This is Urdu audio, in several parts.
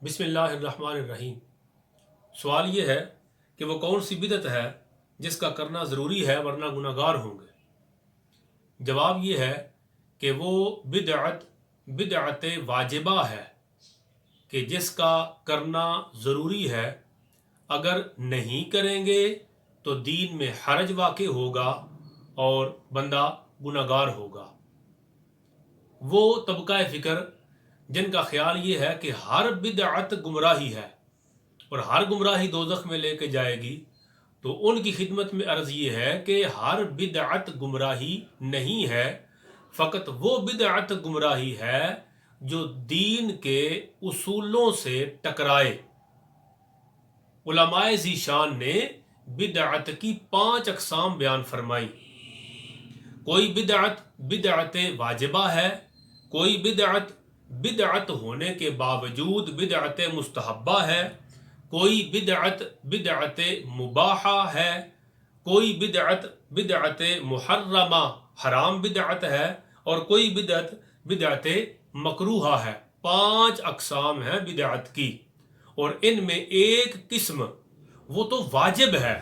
بسم اللہ الرحمن الرحیم۔ سوال یہ ہے کہ وہ کون سی بدعت ہے جس کا کرنا ضروری ہے ورنہ گناہگار ہوں گے؟ جواب یہ ہے کہ وہ بدعت واجبہ ہے کہ جس کا کرنا ضروری ہے، اگر نہیں کریں گے تو دین میں حرج واقع ہوگا اور بندہ گناہگار ہوگا۔ وہ طبقہ فکر جن کا خیال یہ ہے کہ ہر بدعت گمراہی ہے اور ہر گمراہی دوزخ میں لے کے جائے گی، تو ان کی خدمت میں عرض یہ ہے کہ ہر بدعت گمراہی نہیں ہے، فقط وہ بدعت گمراہی ہے جو دین کے اصولوں سے ٹکرائے۔ علماء ذیشان نے بدعت کی 5 اقسام بیان فرمائی۔ کوئی بدعت واجبہ ہے، کوئی بدعت ہونے کے باوجود بدعت مستحبہ ہے، کوئی بدعت مباحہ ہے، کوئی بدعت محرمہ حرام بدعت ہے، اور کوئی بدعت مکروہہ ہے۔ 5 اقسام ہیں بدعت کی، اور ان میں ایک قسم وہ تو واجب ہے،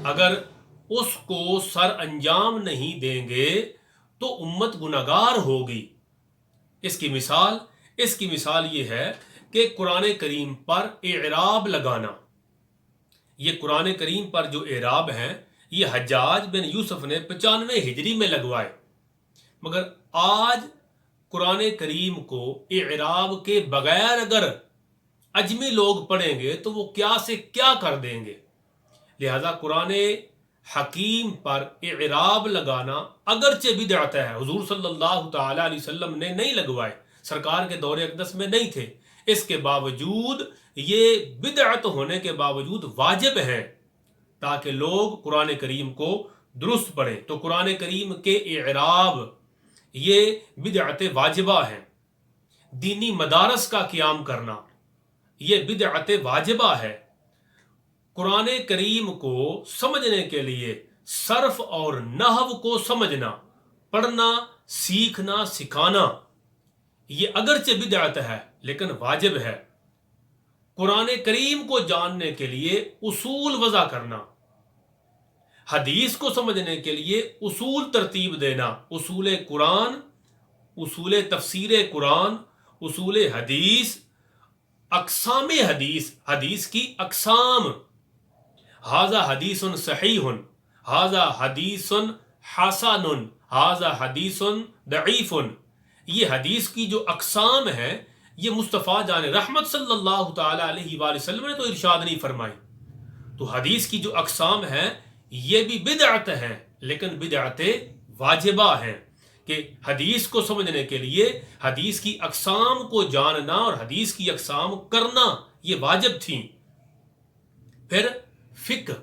اگر اس کو سر انجام نہیں دیں گے تو امت گناہگار ہوگی۔ اس کی مثال یہ ہے کہ قرآن کریم پر اعراب لگانا۔ یہ قرآن کریم پر جو اعراب ہیں یہ حجاج بن یوسف نے 95 ہجری میں لگوائے، مگر آج قرآن کریم کو اعراب کے بغیر اگر اجمی لوگ پڑھیں گے تو وہ کیا سے کیا کر دیں گے۔ لہذا قرآن حکیم پر اعراب لگانا اگرچہ بدعت ہے، حضور صلی اللہ تعالی علیہ وسلم نے نہیں لگوائے، سرکار کے دور اقدس میں نہیں تھے، اس کے باوجود یہ بدعت ہونے کے باوجود واجب ہے تاکہ لوگ قرآن کریم کو درست پڑھیں۔ تو قرآن کریم کے اعراب یہ بدعت واجبہ ہیں۔ دینی مدارس کا قیام کرنا یہ بدعت واجبہ ہے۔ قرآن کریم کو سمجھنے کے لیے صرف اور نحو کو سمجھنا، پڑھنا، سیکھنا، سکھانا یہ اگرچہ بدعت ہے لیکن واجب ہے۔ قرآن کریم کو جاننے کے لیے اصول وضع کرنا، حدیث کو سمجھنے کے لیے اصول ترتیب دینا، اصول قرآن، اصول تفسیر قرآن، اصول حدیث، اقسام حدیث کی اقسام، ھذا حدیث صحیح، ھذا حدیث حسن، ھذا حدیث ضعیف۔ یہ حدیث کی جو اقسام ہیں یہ مصطفیٰ جان رحمت صلی اللہ تعالی علیہ وآلہ وسلم نے تو ارشاد نہیں فرمائی۔ تو حدیث کی جو اقسام ہیں یہ بھی بدعت ہیں لیکن بدعت واجبہ ہیں، کہ حدیث کو سمجھنے کے لیے حدیث کی اقسام کو جاننا اور حدیث کی اقسام کرنا یہ واجب تھیں۔ پھر فقہ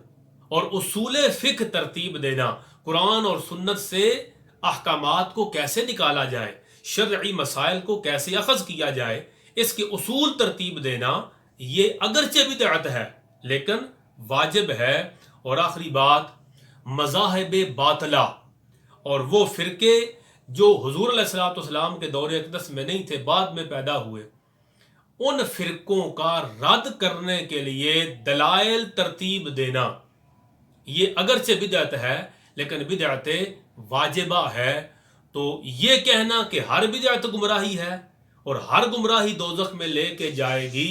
اور اصول فقہ ترتیب دینا، قرآن اور سنت سے احکامات کو کیسے نکالا جائے، شرعی مسائل کو کیسے اخذ کیا جائے، اس کے اصول ترتیب دینا یہ اگرچہ بدعت ہے لیکن واجب ہے۔ اور آخری بات، مذاہب باطلہ اور وہ فرقے جو حضور علیہ السلام کے دور اقدس میں نہیں تھے، بعد میں پیدا ہوئے، ان فرقوں کا رد کرنے کے لیے دلائل ترتیب دینا یہ اگرچہ بدعت ہے لیکن بدعت واجبہ ہے۔ تو یہ کہنا کہ ہر بدعت گمراہی ہے اور ہر گمراہی دوزخ میں لے کے جائے گی،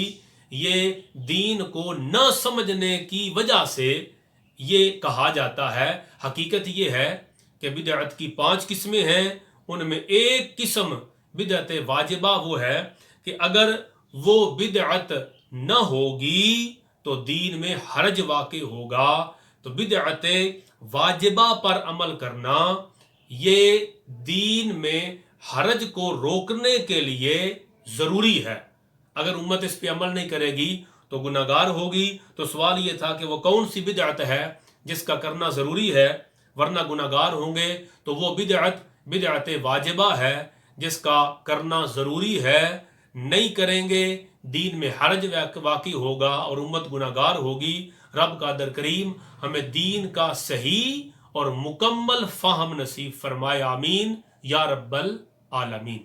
یہ دین کو نہ سمجھنے کی وجہ سے یہ کہا جاتا ہے۔ حقیقت یہ ہے کہ بدعت کی 5 قسمیں ہیں، ان میں ایک قسم بدعت واجبہ وہ ہے کہ اگر وہ بدعت نہ ہوگی تو دین میں حرج واقع ہوگا۔ تو بدعت واجبہ پر عمل کرنا یہ دین میں حرج کو روکنے کے لیے ضروری ہے۔ اگر امت اس پہ عمل نہیں کرے گی تو گناہگار ہوگی۔ تو سوال یہ تھا کہ وہ کون سی بدعت ہے جس کا کرنا ضروری ہے ورنہ گناہگار ہوں گے؟ تو وہ بدعت واجبہ ہے جس کا کرنا ضروری ہے، نہیں کریں گے دین میں حرج واقع ہوگا اور امت گناہگار ہوگی۔ رب قادر کریم ہمیں دین کا صحیح اور مکمل فہم نصیب فرمائے، آمین یا رب العالمین۔